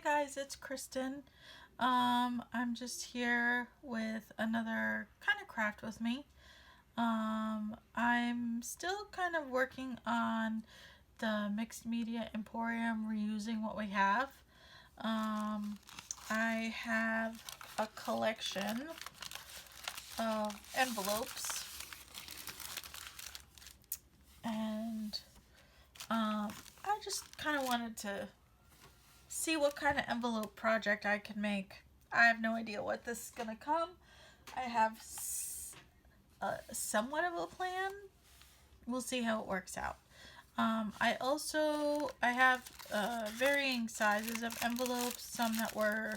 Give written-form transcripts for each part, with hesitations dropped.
guys, it's Kristen. I'm just here with another kind of craft with me. I'm still kind of working on the Mixed Media Emporium, reusing what we have. I have a collection of envelopes, and I just kind of wanted to see what kind of envelope project I can make. I have no idea what this is gonna come. I have somewhat of a plan. We'll see how it works out. I have varying sizes of envelopes, some that were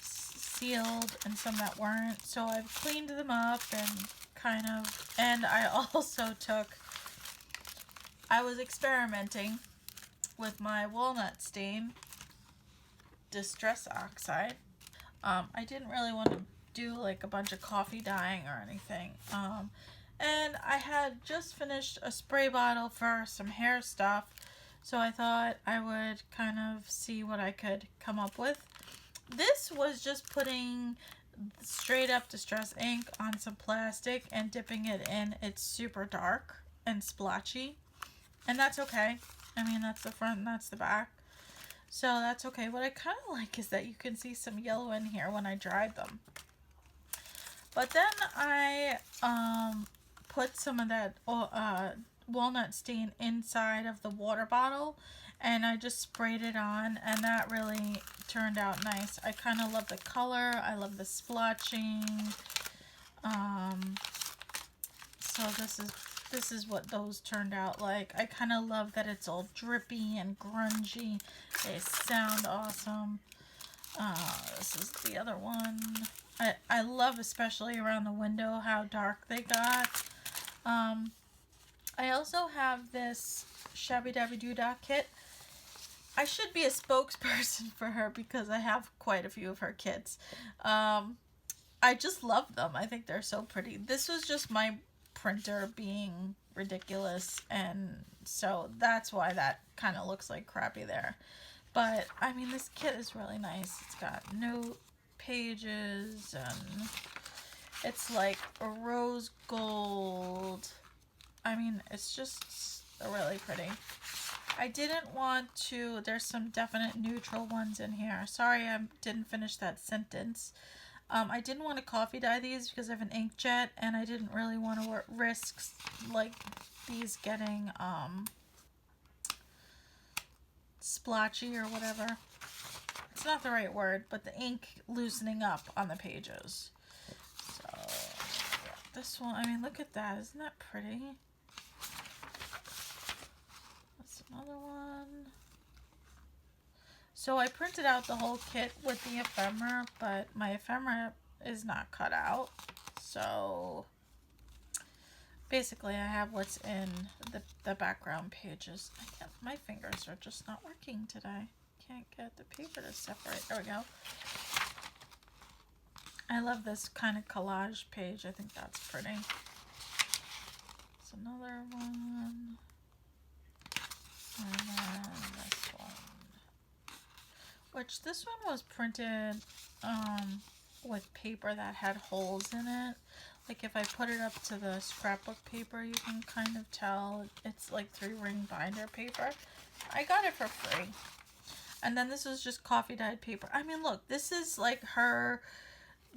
sealed and some that weren't. So I've cleaned them up and I also I was experimenting with my walnut stain distress oxide. I didn't really want to do like a bunch of coffee dyeing or anything. And I had just finished a spray bottle for some hair stuff, so I thought I would kind of see what I could come up with. This was just putting straight up distress ink on some plastic and dipping it in. It's super dark and splotchy, and that's okay. I mean, that's the front and that's the back. So that's okay. What I kind of like is that you can see some yellow in here when I dried them. But then I put some of that walnut stain inside of the water bottle, and I just sprayed it on, and that really turned out nice. I kind of love the color. I love the splotching. So this is what those turned out like. I kind of love that it's all drippy and grungy. They sound awesome. This is the other one. I love, especially around the window, how dark they got. I also have this Shabbydabbydoodah kit. I should be a spokesperson for her because I have quite a few of her kits. I just love them. I think they're so pretty. This was just my printer being ridiculous, and so that's why that kind of looks like crappy there. But I mean, this kit is really nice. It's got note pages, and it's like a rose gold. I mean, it's just really pretty. I didn't want to, there's some definite neutral ones in here. Sorry, I didn't finish that sentence. I didn't want to coffee dye these because I have an inkjet, and I didn't really want to risk like these getting splotchy or whatever. It's not the right word, but the ink loosening up on the pages. So yeah, this one, I mean, look at that. Isn't that pretty? That's another one. So I printed out the whole kit with the ephemera, but my ephemera is not cut out. So basically I have what's in the background pages. My fingers are just not working today. Can't get the paper to separate. There we go. I love this kind of collage page. I think that's pretty. It's another one. And then this one. Which this one was printed with paper that had holes in it. Like if I put it up to the scrapbook paper, you can kind of tell it's like 3-ring binder paper. I got it for free. And then this is just coffee dyed paper. I mean, look, this is like her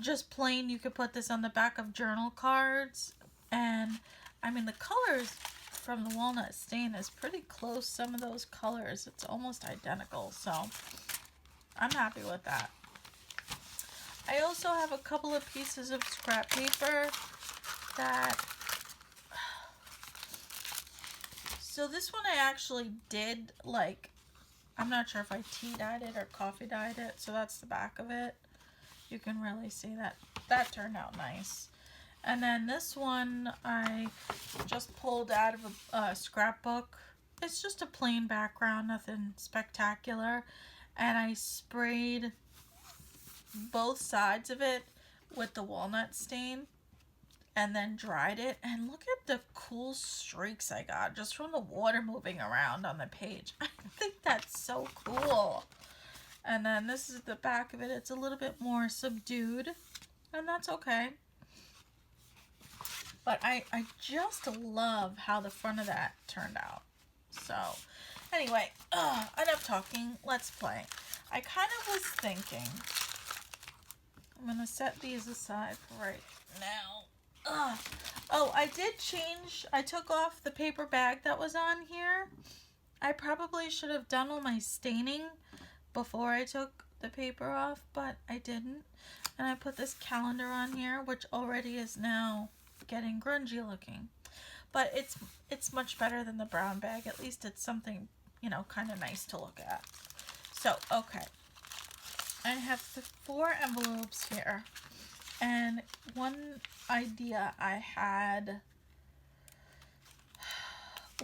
just plain. You could put this on the back of journal cards. And I mean, the colors from the walnut stain is pretty close. Some of those colors, it's almost identical. So I'm happy with that. I also have a couple of pieces of scrap paper that, so this one I actually did, like, I'm not sure if I tea dyed it or coffee dyed it, so that's the back of it. You can really see that that turned out nice. And then this one I just pulled out of a scrapbook. It's just a plain background, nothing spectacular. And I sprayed both sides of it with the walnut stain and then dried it. And look at the cool streaks I got just from the water moving around on the page. I think that's so cool. And then this is the back of it. It's a little bit more subdued, and that's okay. But I just love how the front of that turned out. So anyway, enough talking. Let's play. I kind of was thinking, I'm going to set these aside for right now. Oh, I did change. I took off the paper bag that was on here. I probably should have done all my staining before I took the paper off, but I didn't. And I put this calendar on here, which already is now getting grungy looking. But it's much better than the brown bag. At least it's something, you know, kind of nice to look at. So, okay. I have the 4 envelopes here. And one idea I had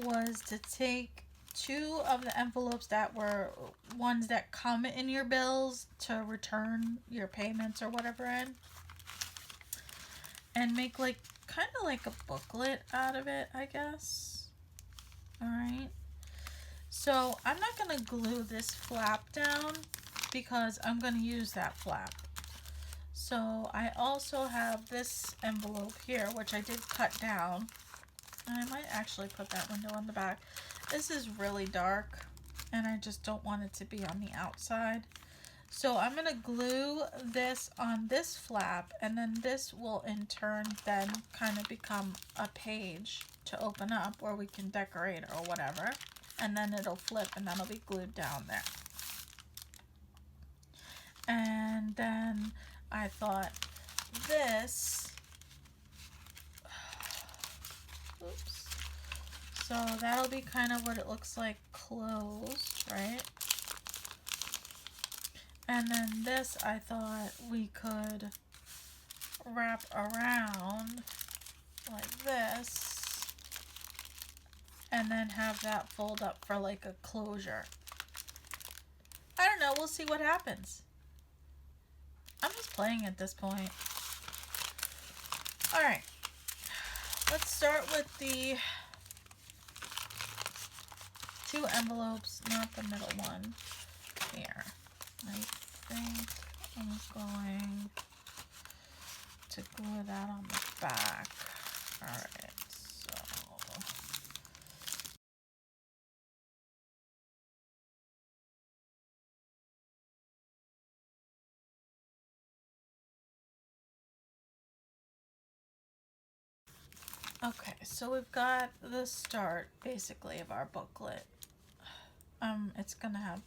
was to take 2 of the envelopes that were ones that come in your bills to return your payments or whatever in, and make like kind of like a booklet out of it, I guess. Alright. So I'm not going to glue this flap down because I'm going to use that flap. So I also have this envelope here, which I did cut down. And I might actually put that window on the back. This is really dark, and I just don't want it to be on the outside. So I'm going to glue this on this flap, and then this will in turn then kind of become a page to open up where we can decorate or whatever. And then it'll flip, and that'll be glued down there. And then I thought this, oops. So that'll be kind of what it looks like closed, right? And then this I thought we could wrap around like this and then have that fold up for like a closure. I don't know, we'll see what happens. I'm just playing at this point. Alright, let's start with the 2 envelopes, not the middle one. Here. I think I'm going to glue that on the back. Alright, so okay, so we've got the start basically of our booklet. It's gonna have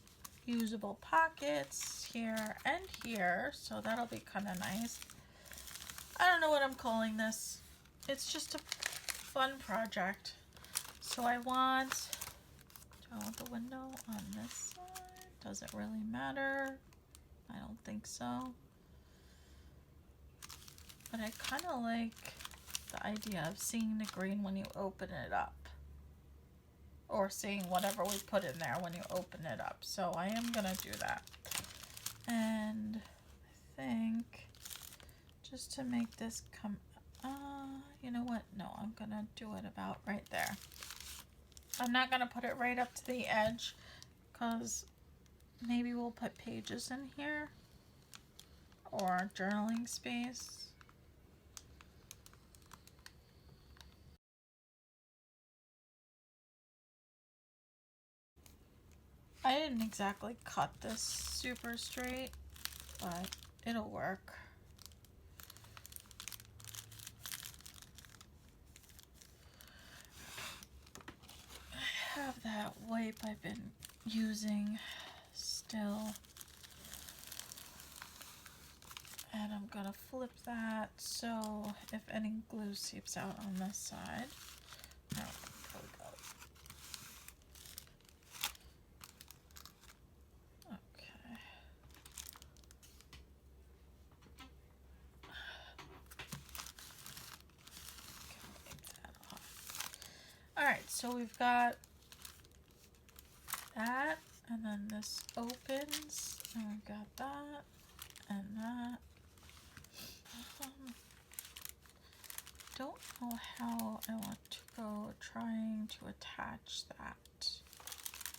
usable pockets here and here, so that'll be kind of nice. I don't know what I'm calling this. It's just a fun project. So do I want the window on this side? Does it really matter? I don't think so. But I kind of like the idea of seeing the green when you open it up. Or seeing whatever we put in there when you open it up. So I am going to do that. And I think just to make this come, you know what? No, I'm going to do it about right there. I'm not going to put it right up to the edge because maybe we'll put pages in here or journaling space. I didn't exactly cut this super straight, but it'll work. I have that wipe I've been using still. And I'm gonna flip that so if any glue seeps out on this side. Oh, there we go. Alright, so we've got that, and then this opens, and we've got that, and that. Don't know how I want to go trying to attach that.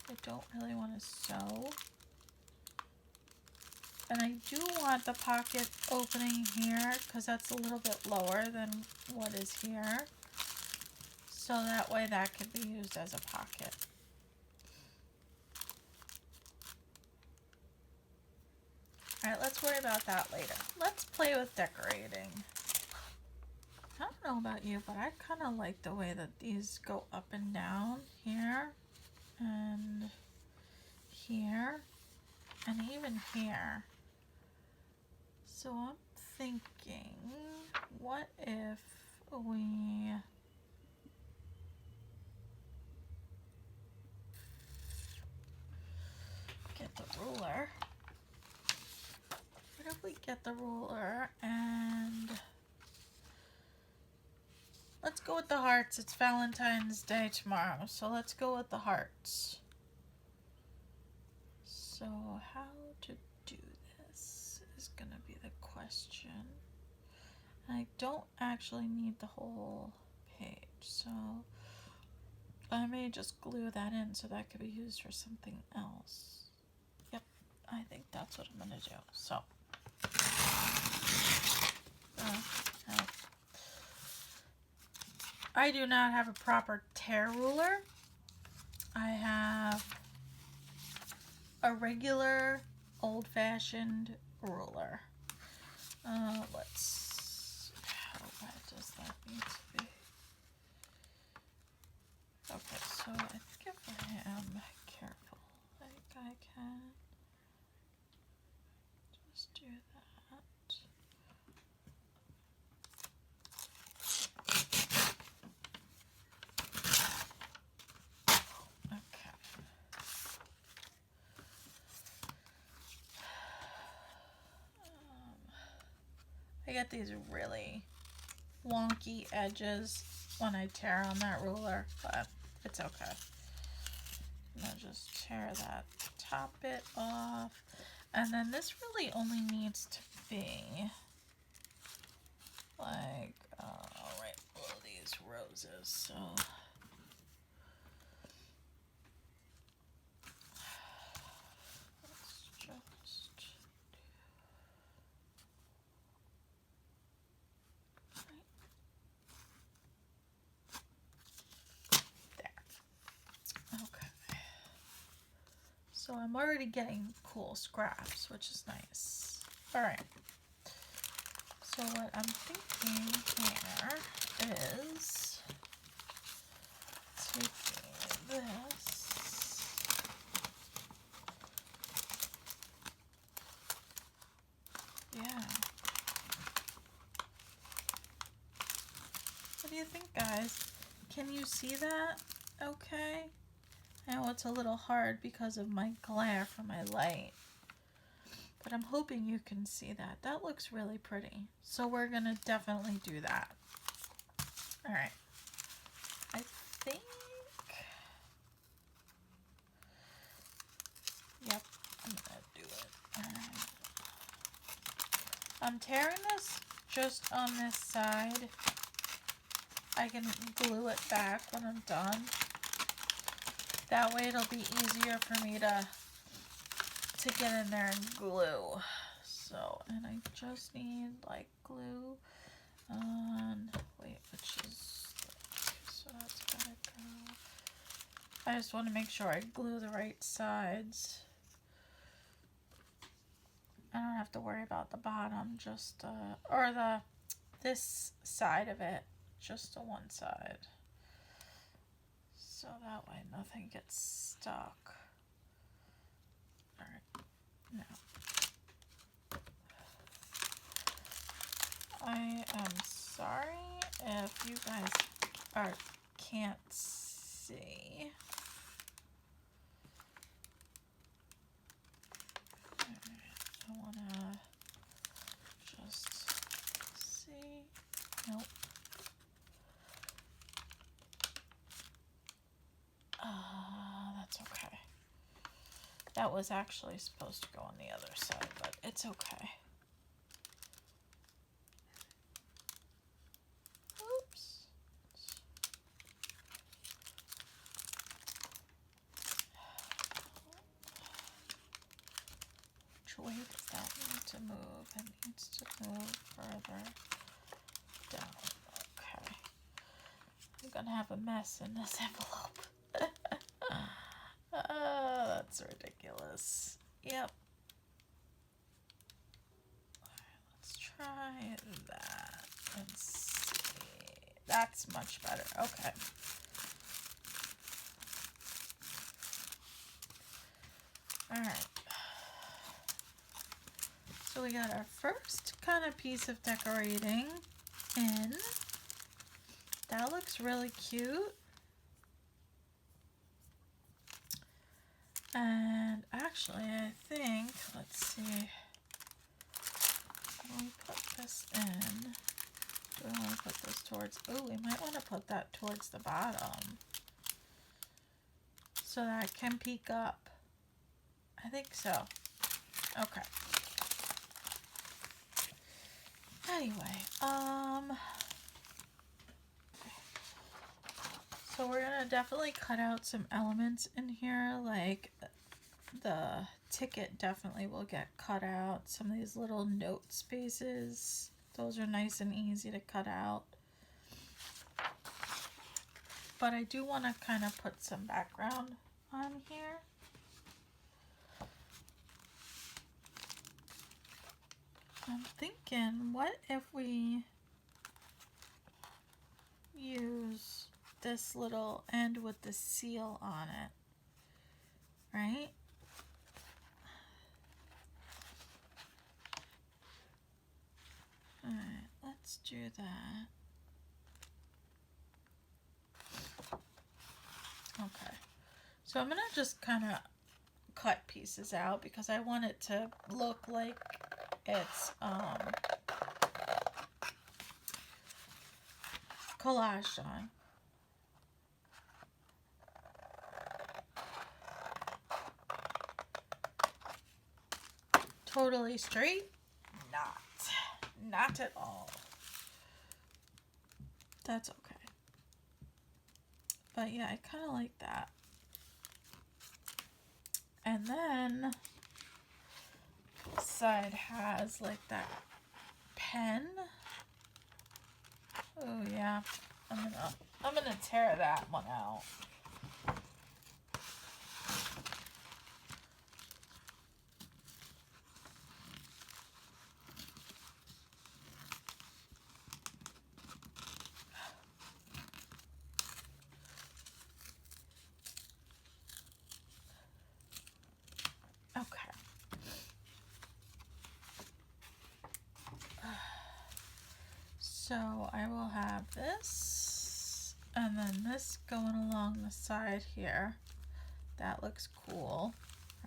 I don't really want to sew, And I do want the pocket opening here because that's a little bit lower than what is here. So that way that could be used as a pocket. Alright, let's worry about that later. Let's play with decorating. I don't know about you, but I kind of like the way that these go up and down here and here and even here. So I'm thinking, what if we get the ruler? What if we get the ruler and let's go with the hearts. It's Valentine's Day tomorrow, so let's go with the hearts. So how to do this is gonna be the question. I don't actually need the whole page, so I may just glue that in so that could be used for something else. Yep, I think that's what I'm gonna do. So I do not have a proper tear ruler. I have a regular old-fashioned ruler. Let's, how bad does that need to be? Okay, so I think if I am careful, like I can just do that. I get these really wonky edges when I tear on that ruler, but it's okay. I'm gonna just tear that top bit off. And then this really only needs to be like, right below these roses, so. So I'm already getting cool scraps, which is nice. All right. So what I'm thinking here is taking this What do you think, guys? Can you see that okay? I know it's a little hard because of my glare from my light, but I'm hoping you can see that. That looks really pretty. So we're going to definitely do that. All right. I think, yep, I'm going to do it. All right. I'm tearing this just on this side. I can glue it back when I'm done. That way it'll be easier for me to get in there and glue. So, and I just need like glue on, wait, which is, so that's gotta go. I just want to make sure I glue the right sides. I don't have to worry about the bottom, just, or this side of it, just to one side. So that way nothing gets stuck. Alright, now. I am sorry if you guys can't see. I want to just see. Nope. That's okay. That was actually supposed to go on the other side, but it's okay. Oops. Which way does that to move. It needs to move further down. Okay. I'm going to have a mess in this envelope. That's ridiculous. Yep. Let's try that and see. That's much better. Okay. Alright. So we got our first kind of piece of decorating in. That looks really cute. And actually, I think, let's see, when we put this in, do we want to put this towards, oh, we might want to put that towards the bottom so that it can peek up. I think so. Okay. Anyway, so we're gonna definitely cut out some elements in here, like the ticket definitely will get cut out. Some of these little note spaces, those are nice and easy to cut out. But I do want to kind of put some background on here. I'm thinking, what if we use this little end with the seal on it, right? Alright, let's do that. Okay, so I'm gonna just kind of cut pieces out because I want it to look like it's collaged on. Totally straight? Not at all. That's okay. But yeah, I kind of like that. And then this side has like that pen. Oh yeah, I'm gonna tear that one out. Okay. So I will have this and then this going along the side here. That looks cool,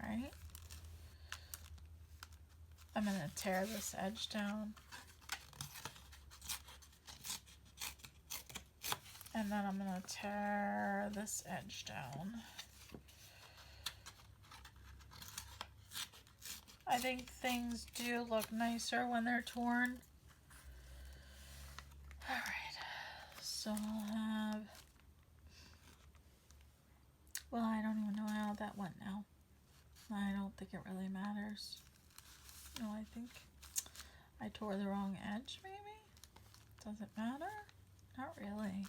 right? I'm going to tear this edge down. And then I'm going to tear this edge down. I think things do look nicer when they're torn. Alright, so I'll have, well, I don't even know how that went now. I don't think it really matters. No, I think I tore the wrong edge, maybe? Does it matter? Not really.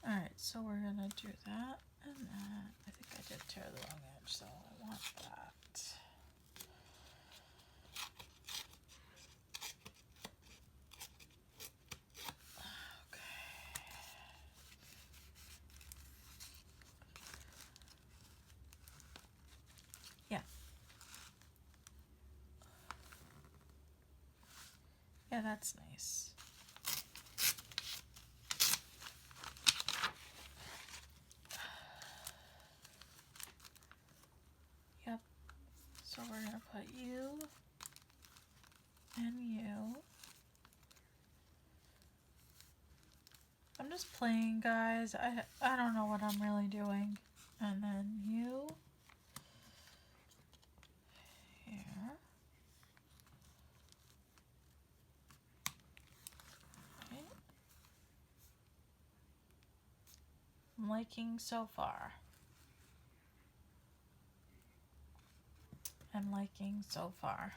Alright, so we're gonna do that and that. I think I did tear the wrong edge, so I want that. Yeah, that's nice. Yep. So we're going to put you and you. I'm just playing, guys. I don't know what I'm really doing. And then you here. I'm liking so far. I'm liking so far.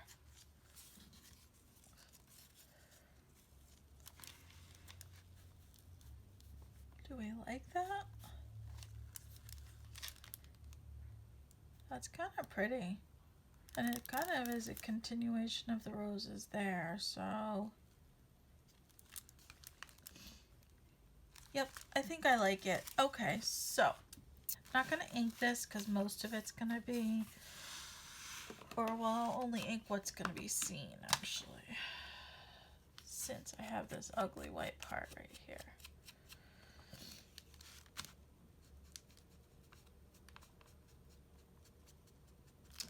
Do we like that? That's kind of pretty. And it kind of is a continuation of the roses there, so... Yep, I think I like it. Okay, so... I'm not going to ink this because most of it's going to be... Or, well, I'll only ink what's going to be seen, actually. Since I have this ugly white part right here.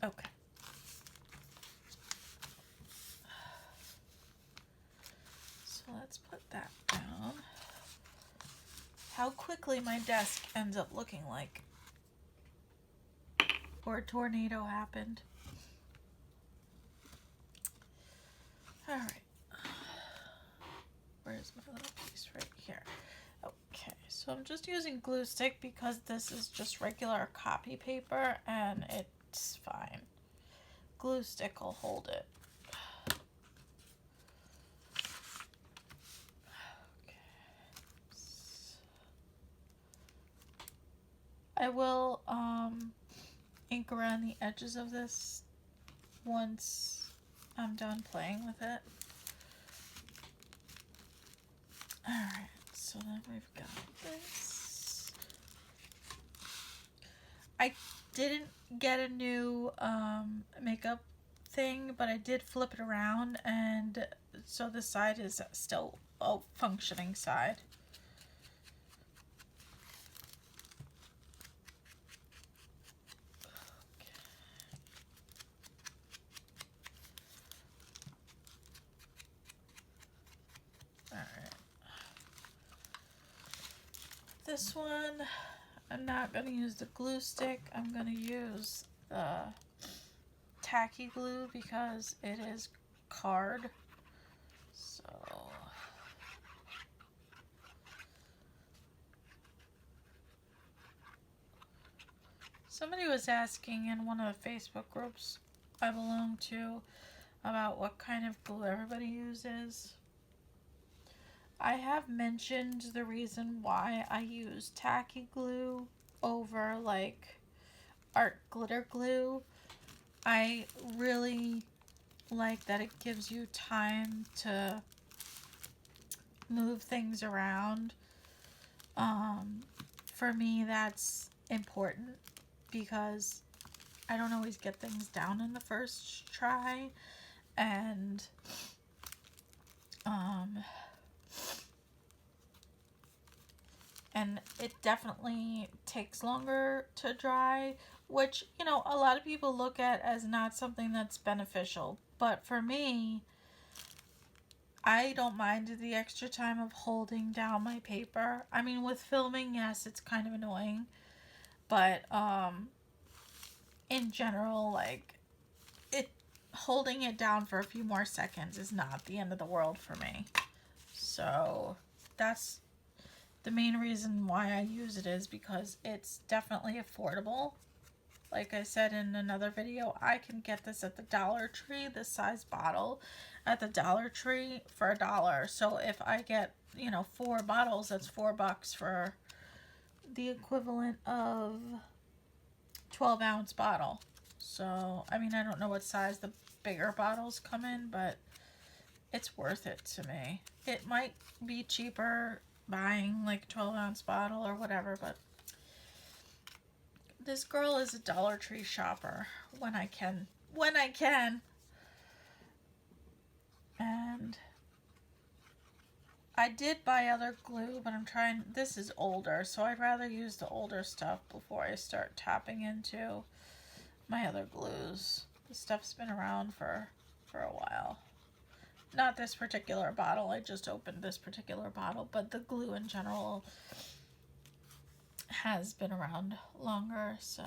Okay. So let's put that down. How quickly my desk ends up looking like. Or a tornado happened. Alright. Where's my little piece? Right here. Okay, so I'm just using glue stick because this is just regular copy paper and it's fine. Glue stick will hold it. Okay. I will ink around the edges of this once I'm done playing with it. Alright, so then we've got this. I didn't get a new makeup thing, but I did flip it around, and so the side is still a functioning side. This one, I'm not going to use the glue stick. I'm going to use the tacky glue because it is card. So somebody was asking in one of the Facebook groups I belong to about what kind of glue everybody uses. I have mentioned the reason why I use tacky glue over like art glitter glue. I really like that it gives you time to move things around. For me, that's important because I don't always get things down in the first try, and it definitely takes longer to dry, which, you know, a lot of people look at as not something that's beneficial. But for me, I don't mind the extra time of holding down my paper. I mean, with filming, yes, it's kind of annoying. But in general, like, holding it down for a few more seconds is not the end of the world for me. So that's the main reason why I use it, is because it's definitely affordable. Like I said in another video, I can get this at the Dollar Tree, this size bottle, at the Dollar Tree for $1. So if I get, you know, 4 bottles, that's $4 for the equivalent of 12-ounce bottle. So, I mean, I don't know what size the bigger bottles come in, but it's worth it to me. It might be cheaper buying like a 12-ounce bottle or whatever, but this girl is a Dollar Tree shopper when I can. And I did buy other glue, but this is older, so I'd rather use the older stuff before I start tapping into my other glues. This stuff's been around for a while. Not this particular bottle, I just opened this particular bottle, but the glue in general has been around longer, so.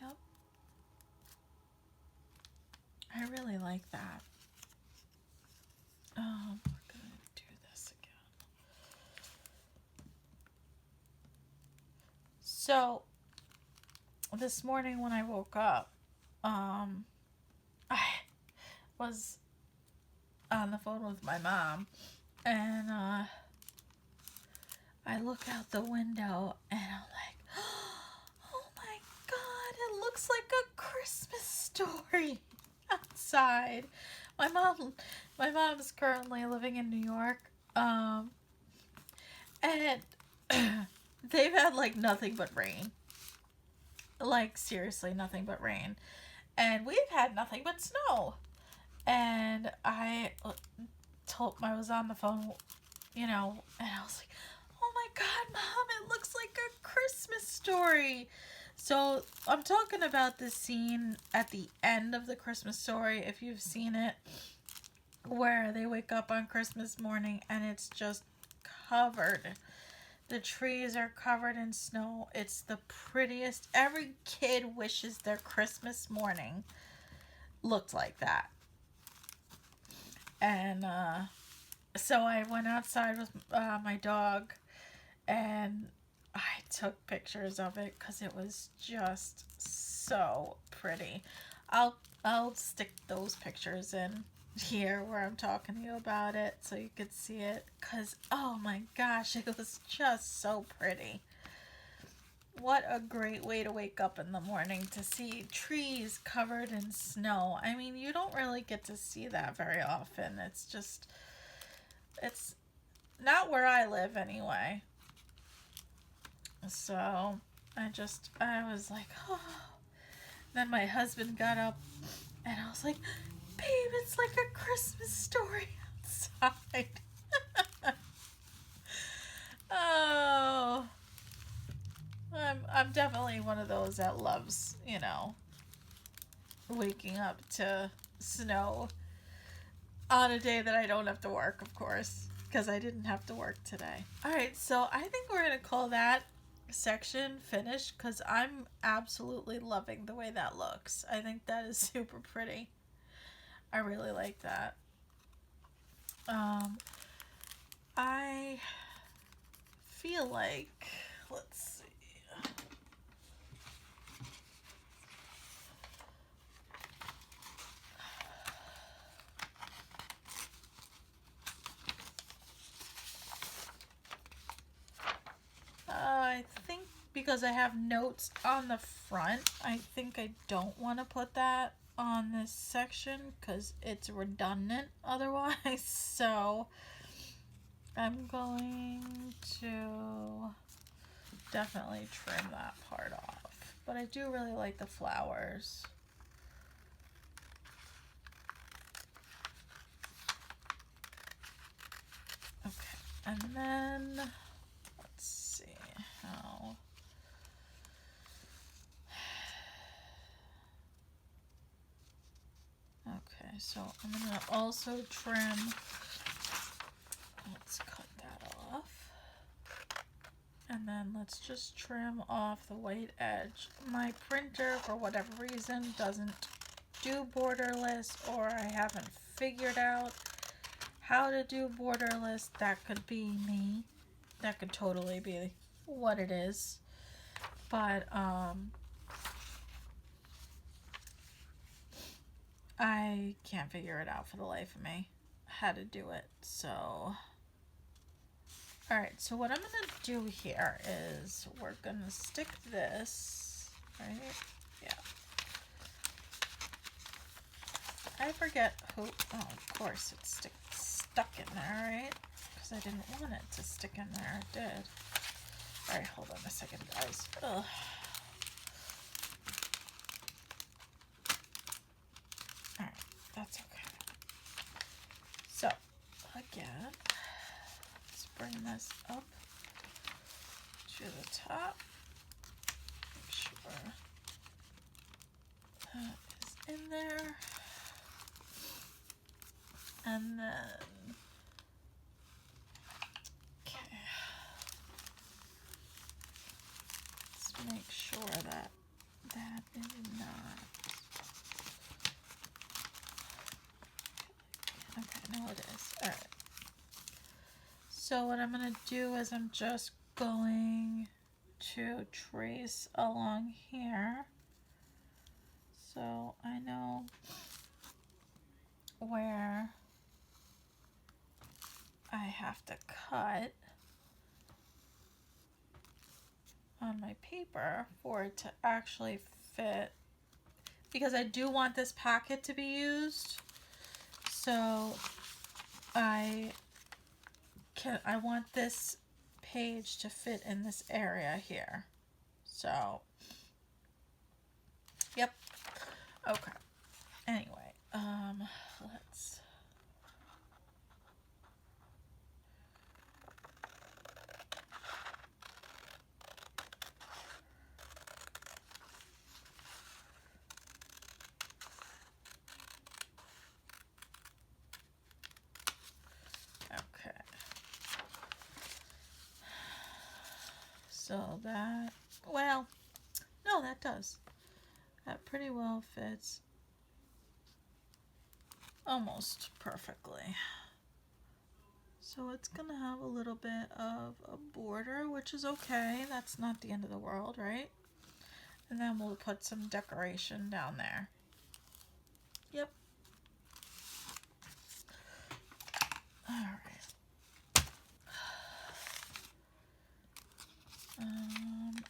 Yep. like that. We're gonna do this again. So this morning when I woke up, I was on the phone with my mom, and I look out the window and I'm like, oh my God, it looks like a Christmas story outside. My mom's currently living in New York, and they've had like nothing but rain. Like seriously, nothing but rain. And we've had nothing but snow. And I was on the phone, and I was like, oh my God, Mom, it looks like a Christmas story. So I'm talking about this scene at the end of the Christmas story, if you've seen it, where they wake up on Christmas morning and it's just covered. The trees are covered in snow. It's the prettiest. Every kid wishes their Christmas morning looked like that. And so I went outside with my dog, and I took pictures of it because it was just so pretty. I'll stick those pictures in here where I'm talking to you about it so you could see it, because oh my gosh, it was just so pretty. What a great way to wake up in the morning, to see trees covered in snow. I mean, you don't really get to see that very often. It's not where I live anyway. So I was like, oh. Then my husband got up and I was like, babe, it's like a Christmas story outside. Oh, I'm definitely one of those that loves, waking up to snow on a day that I don't have to work, of course, because I didn't have to work today. All right, so I think we're going to call that section finished, because I'm absolutely loving the way that looks. I think that is super pretty. I really like that. I feel like, let's see. I think because I have notes on the front, I think I don't want to put that on this section because it's redundant otherwise. So I'm going to definitely trim that part off. But I do really like the flowers. Okay, and then let's see how. Okay, so I'm gonna also trim. Let's cut that off. And then let's just trim off the white edge. My printer, for whatever reason, doesn't do borderless, or I haven't figured out how to do borderless. That could be me. That could totally be what it is. But I can't figure it out for the life of me how to do it. So alright, so what I'm going to do here is we're going to stick this, right? Yeah. I forget who, oh, of course it's stuck in there, right? Because I didn't want it to stick in there, it did. Alright, hold on a second, guys. Ugh. Alright, that's okay. So, again, let's bring this up to the top. Make sure that is in there. And then, okay, let's make sure that that is not So what I'm going to do is I'm just going to trace along here. So I know where I have to cut on my paper for it to actually fit, because I do want this packet to be used. So I want this page to fit in this area here. So, yep. Okay. Anyway, let's. Okay. So that, well, no, that does. That pretty well fits almost perfectly. So it's going to have a little bit of a border, which is okay. That's not the end of the world, right? And then we'll put some decoration down there. Yep. All right.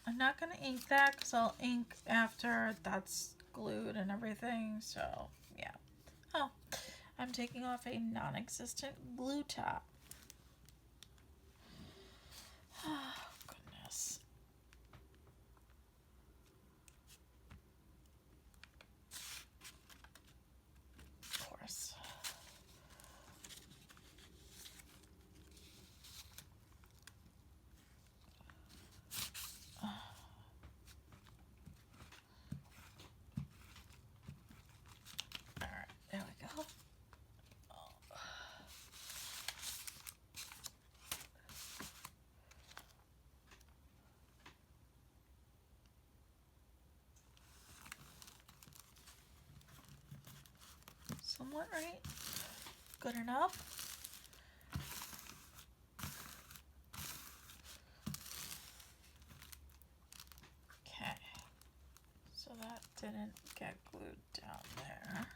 I'm not going to ink that because I'll ink after that's glued and everything. So, yeah. Oh, I'm taking off a non-existent glue top. Oh, goodness. Of course. All right, there we go. Somewhat right. Good enough. Okay. So that didn't get glued down there.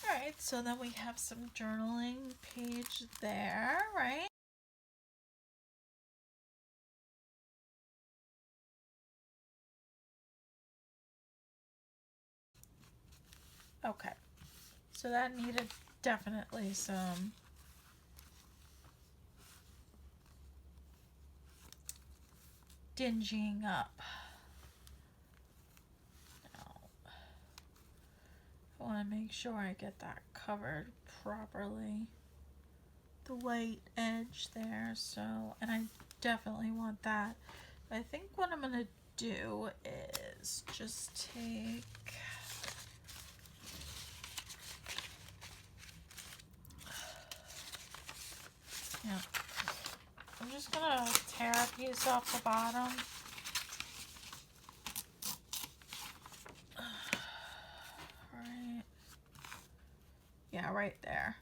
Alright, so then we have some journaling page there, right? Okay. So that needed definitely some dingying up. Now, I want to make sure I get that covered properly. The white edge there, so, and I definitely want that. I think what I'm going to do is just take I'm just gonna tear a piece off the bottom. Right. Yeah, right there.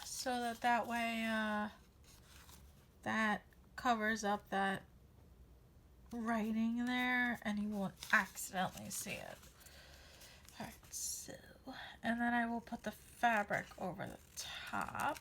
So that way, that covers up that writing there and you won't accidentally see it. Alright, so, and then I will put the fabric over the top.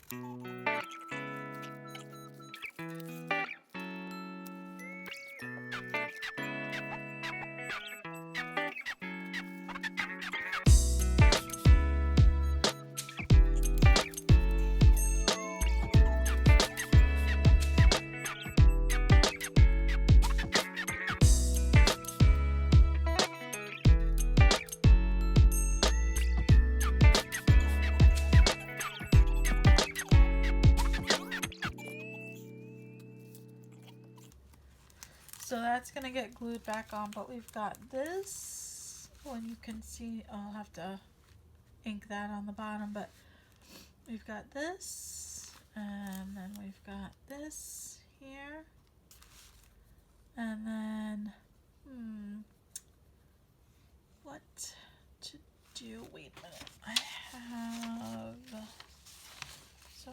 So that's going to get glued back on, but we've got this one. You can see, I'll have to ink that on the bottom, but we've got this, and then we've got this here, and then, what to do, wait a minute, I have, so,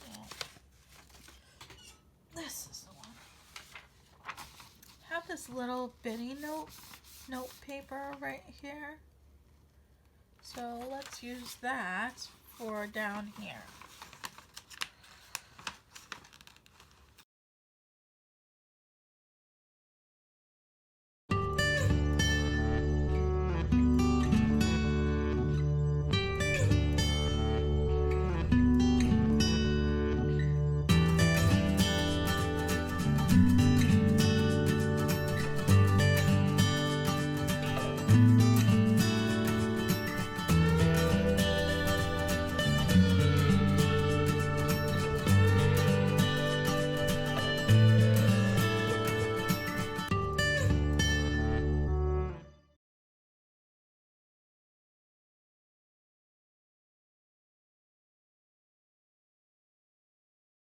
no, this is the one. I have this little bitty note paper right here. So let's use that for down here.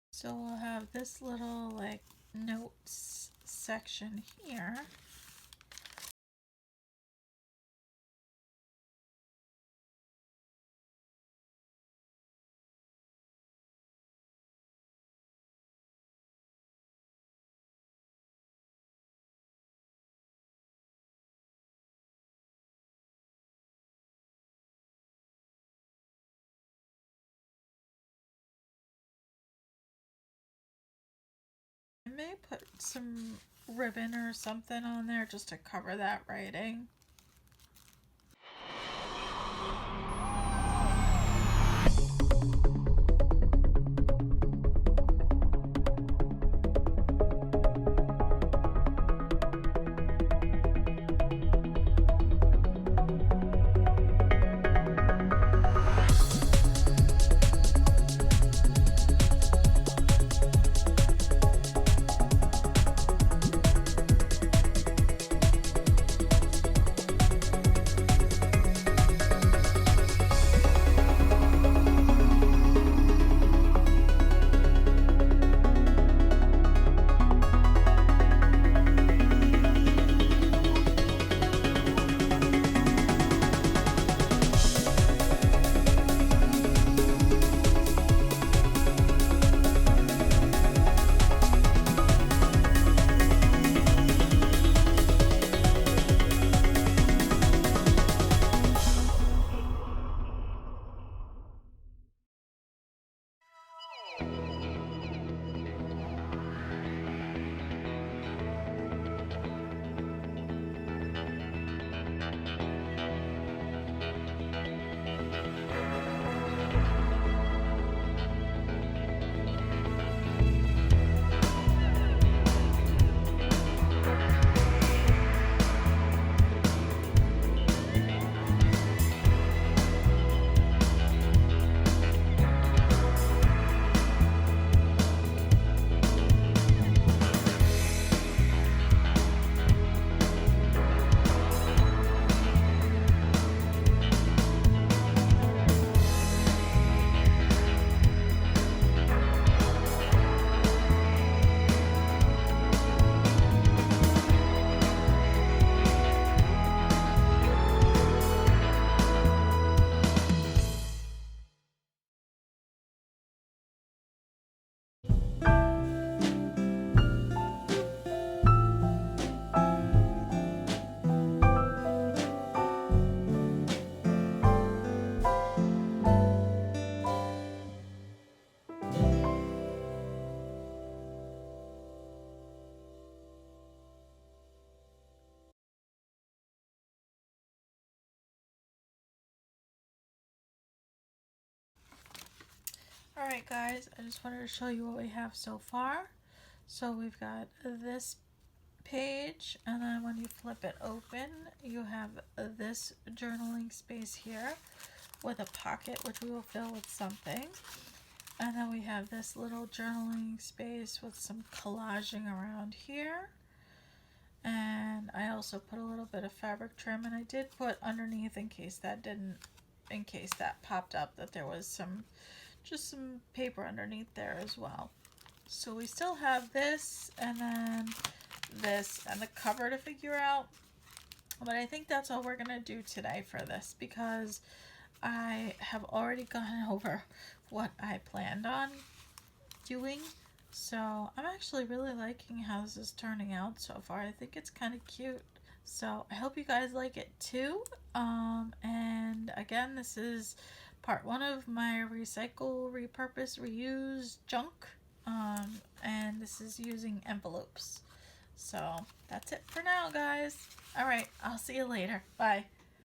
So we'll have this little like notes section here. I may put some ribbon or something on there just to cover that writing. Alright guys, I just wanted to show you what we have so far. So we've got this page, and then when you flip it open, you have this journaling space here with a pocket, which we will fill with something. And then we have this little journaling space with some collaging around here. And I also put a little bit of fabric trim, and I did put underneath in case that popped up, that there was just some paper underneath there as well. So we still have this, and then this, and the cover to figure out. But I think that's all we're going to do today for this, because I have already gone over what I planned on doing. So I'm actually really liking how this is turning out so far. I think it's kind of cute. So I hope you guys like it too. And again, this is part 1 of my recycle, repurpose, reuse junk. And this is using envelopes. So that's it for now, guys. All right, I'll see you later. Bye.